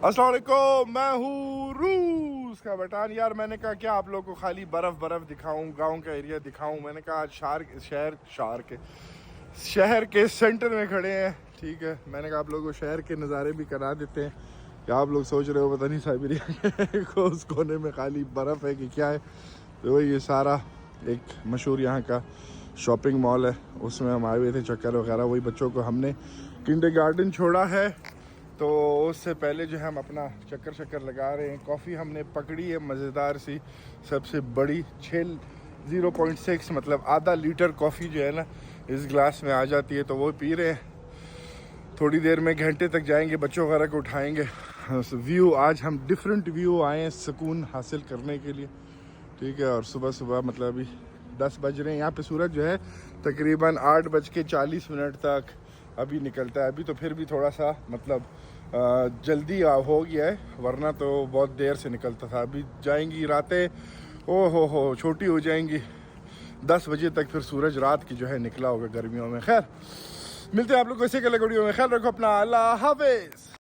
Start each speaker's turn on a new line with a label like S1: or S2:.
S1: अस्सलाम वालेकुम, मैं हूँ रूस का बटान। यार मैंने कहा क्या आप लोगों को खाली बर्फ़ दिखाऊं, गांव का एरिया दिखाऊं। मैंने कहा आज शहर के सेंटर में खड़े हैं, ठीक है। मैंने कहा आप लोगों को शहर के नज़ारे भी करा देते हैं। क्या आप लोग सोच रहे हो पता नहीं साइबेरिया के को उस कोने में खाली बर्फ़ है कि क्या है। तो ये सारा एक मशहूर यहाँ का शॉपिंग मॉल है, उसमें हम आए हुए थे चक्कर वगैरह। वही बच्चों को हमने किंडरगार्टन छोड़ा है, तो उससे पहले जो है हम अपना चक्कर लगा रहे हैं। कॉफ़ी हमने पकड़ी है मज़ेदार सी, सबसे बड़ी 0.6 मतलब आधा लीटर कॉफ़ी जो है ना इस ग्लास में आ जाती है, तो वो पी रहे हैं। थोड़ी देर में घंटे तक जाएंगे, बच्चों वगैरह को उठाएंगे। व्यू आज हम डिफरेंट व्यू आए हैं सुकून हासिल करने के लिए, ठीक है। और सुबह सुबह मतलब अभी 10 बज रहे हैं। यहाँ पे सूरज जो है तकरीबन 8:40 तक अभी निकलता है। अभी तो फिर भी थोड़ा सा मतलब जल्दी हो गया है, वरना तो बहुत देर से निकलता था। अभी जाएंगी रातें, ओ हो छोटी हो जाएंगी। 10 बजे तक फिर सूरज रात की जो है निकला होगा गर्मियों में। खैर मिलते हैं आप लोग को इसी के लिए वीडियो में। ख्याल रखो अपना, अल्लाह हाफिज़।